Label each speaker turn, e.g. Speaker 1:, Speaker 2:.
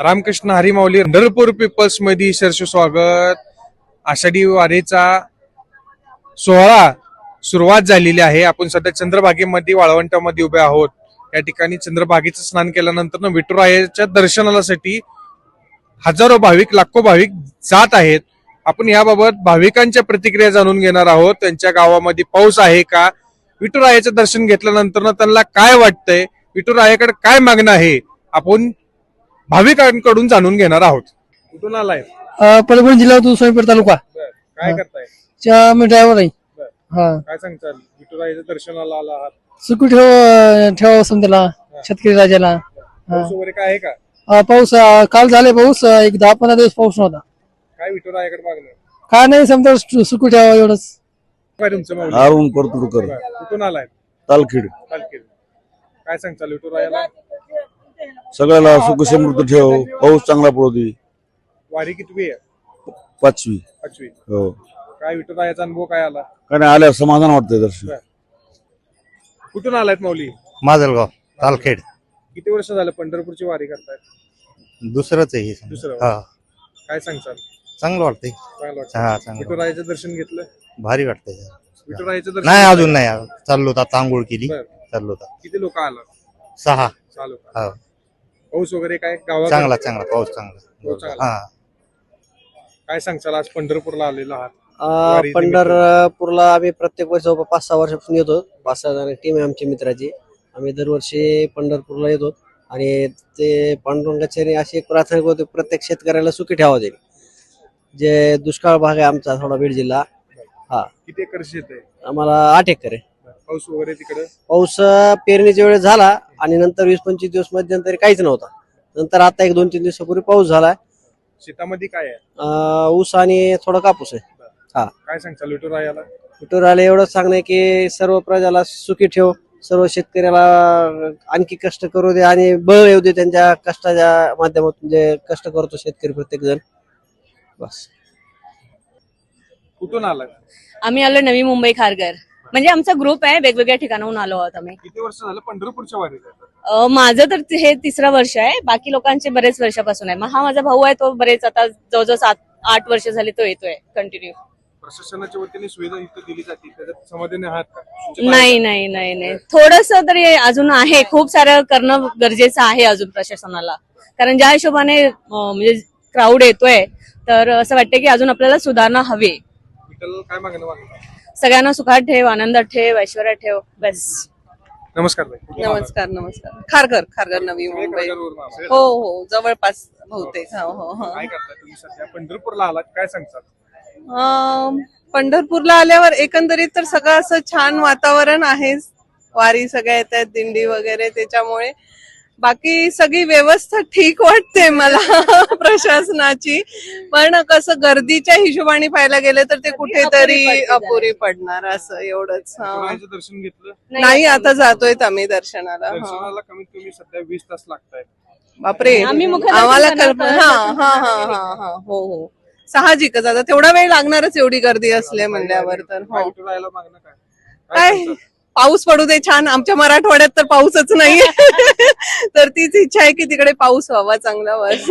Speaker 1: रामकृष्ण हरी माऊली Pandharpur people's मध्ये सहर्ष स्वागत। आषाढी वारीचा सोहळा सुरुवात झालेली आहे। आपण सध्या चंद्रभागेमध्ये वाळवंटामध्ये उभे आहोत। या ठिकाणी चंद्रभागेचं स्नान केल्यानंतर विठुरायाच्या दर्शनासाठी हजारो भाविक लाखो भाविक जात आहेत। आपण याबाबत भाविकांच्या प्रतिक्रिया जाणून घेणार आहोत। त्यांच्या गावामध्ये पाऊस आहे का, विठुरायाचं दर्शन घेतल्यानंतर त्यांना काय वाटतंय, विठुरायाकडे काय मागणं आहे, आपण भाविकांकडून जाणून घेणार आहोत। कुठून आलाय?
Speaker 2: परभणी जिल्ह्यातून सोयपेठ तालुका।
Speaker 1: काय करताय?
Speaker 2: मी ड्रायव्हर आहे।
Speaker 1: काय सांगताल, विठुरायाच्या दर्शनाला आला आहात?
Speaker 2: सुखी ठेवा समजायला शेतकरी राजाला।
Speaker 1: पाऊस वगैरे काय आहे का?
Speaker 2: पाऊस काल झाले, पाऊस एक 10-15 दिवस पाऊस नव्हता।
Speaker 1: काय विठुरायाकडे मागणं?
Speaker 2: काय नाही, समजा सुखी ठेवा एवढंच।
Speaker 1: काय तुमचं माऊली?
Speaker 3: अरुण परतुरकर,
Speaker 1: कुठून आलाय?
Speaker 3: तालखेड।
Speaker 1: तालखेड। काय सांगताल विठुरायाला?
Speaker 3: सगळ्याला सुख समृद्ध ठेव, पाऊस चांगला पडू दे।
Speaker 1: वारी कितवी आहे?
Speaker 3: 5वी।
Speaker 1: 5वी।
Speaker 3: हो,
Speaker 1: काय विठुरायाचा अनुभव काय आला?
Speaker 3: काय नाही, आल्यावर समाधान वाटतंय दर्शन।
Speaker 1: कुठून आलायत माऊली?
Speaker 4: माजलगाव, तालखेड।
Speaker 1: किती वर्ष झालं पंढरपूरची वारी करतायत?
Speaker 4: दुसरंच आहे हे.
Speaker 1: दुसरं?
Speaker 4: हा,
Speaker 1: काय सांगताल?
Speaker 4: चांगलं वाटतंय।
Speaker 1: चांगलं वाटतं?
Speaker 4: हा, चांगलं
Speaker 1: विठुरायाचं दर्शन घेतलं?
Speaker 4: भारी वाटतंय।
Speaker 1: विठुरायाचं दर्शन
Speaker 4: नाही, अजून नाही, चाललो होता, आंघोळ केली,
Speaker 1: बरं.
Speaker 4: चाललो होता।
Speaker 1: किती लोक आला?
Speaker 4: 6।
Speaker 1: चालू
Speaker 4: हा,
Speaker 1: पाऊस वगैरे काय गावात?
Speaker 4: चांगला पाऊस
Speaker 1: पाऊस
Speaker 4: चांगला।
Speaker 1: चांगला.
Speaker 4: हा,
Speaker 1: काय सांगताल, आज पंढरपूरला आलेला आहात? वारी
Speaker 5: पंढरपूरला आम्ही प्रत्येक वर्ष 5-6 वर्षापासून येतो। 5-6 जण टीम आहे आमची मित्राची। आम्ही दरवर्षी पंढरपूरला येतो आणि ते पांडुरंगाची अशी एक प्रार्थना करतो, प्रत्येक शेतकऱ्याला सुखी ठेवा दे। जे दुष्काळ भाग आहे आमचा थोडा बीड जिल्हा। हा,
Speaker 1: किती एकर शेत आहे?
Speaker 5: आम्हाला 8 एकर आहे।
Speaker 1: पाऊस वगैरे तिकडे?
Speaker 5: पाऊस पेरणीच्या वेळेस झाला आणि नंतर 20-25 दिवस मध्यंतरी काहीच नव्हता। नंतर आता 1-2-3 दिवसापूर्वी पाऊस झाला।
Speaker 1: शेतामध्ये काय आहे?
Speaker 5: ऊस आणि थोडा कापूस आहे। हा,
Speaker 1: काय सांगताल विठुरायाला?
Speaker 5: विठुरायाला एवढंच सांगणं आहे की सर्व प्रजाला सुखी ठेव, सर्व शेतकऱ्याला आणखी कष्ट करू दे आणि बळ येऊ दे त्यांच्या कष्टाच्या माध्यमातून, जे कष्ट करतो शेतकरी प्रत्येक जण। बस।
Speaker 1: कुठून आलाय?
Speaker 6: आम्ही आलो नवी मुंबई खारघर, म्हणजे आमचा ग्रुप आहे, वेगवेगळ्या ठिकाणाहून आलो आहोत आम्ही।
Speaker 1: किती वर्ष झालं पंढरपूरच्या वारीला?
Speaker 6: माझं तर हे 3रं वर्ष आहे, बाकी लोकांचे बरेच वर्षापासून आहे। हा माझा भाऊ आहे, तो बरेच आता जवळजवळ 7-8 वर्ष झाले तो येतोय कंटिन्यू।
Speaker 1: प्रशासनाच्या वतीने सुविधा इथं दिली जाते, त्याच्यात समाधानी आहात का?
Speaker 6: नाही, थोडस तरी अजून आहे, खूप सारं करणं गरजेचं आहे अजून प्रशासनाला। कारण ज्या हिशोबाने म्हणजे क्राऊड येतोय, तर असं वाटतं की अजून आपल्याला सुधारणा हवी।
Speaker 1: विठ्ठल काय मागणं मागतात?
Speaker 6: सगळ्यांना सुखात ठेव, आनंदात ठेव, ऐश्वर्यात ठेव, बस।
Speaker 1: नमस्कार ताई. कुठून आलात?
Speaker 7: नमस्कार, खारघर नवी
Speaker 1: सगळे
Speaker 7: मुंबई।
Speaker 1: खारघरवरून आलात?
Speaker 7: हो, जवळपास बहुतेक। हो.
Speaker 1: काय करताय तुम्ही सध्या? पंढरपूरला आलात, काय सांगतात?
Speaker 7: पंढरपूरला आल्यावर एकंदरीत तर सगळं असं छान वातावरण आहे। वारी सगळ्या येतात, दिंडी वगैरे, त्याच्यामुळे बाकी सगळी व्यवस्था ठीक वाटते मला प्रशासनाची। पण कसं गर्दीच्या हिशोबाने पाहायला गेले तर ते कुठेतरी अपुरी पडणार, असं एवढंच।
Speaker 1: विठुरायाचं दर्शन घेतलं?
Speaker 7: नाही, आता जातोय आम्ही दर्शनाला।
Speaker 1: दर्शनाला कमीत कमी सध्या 20 तास लागतायत।
Speaker 7: बापरे,
Speaker 6: आम्ही मुखदर्शन
Speaker 7: आम्हाला
Speaker 6: करणार
Speaker 7: कल्पना। हा, हो, साहजिकच, आता तेवढा वेळ लागणारच एवढी गर्दी असले म्हणल्यावर तर।
Speaker 1: काय
Speaker 7: हो,
Speaker 1: विठुरायाला मागणं काय?
Speaker 7: काय
Speaker 1: सांगतात?
Speaker 7: पाऊस पडू दे छान, आमच्या मराठवाड्यात तर पाऊसच नाही तर तीच इच्छा आहे की तिकडे पाऊस व्हावा चांगला, बस।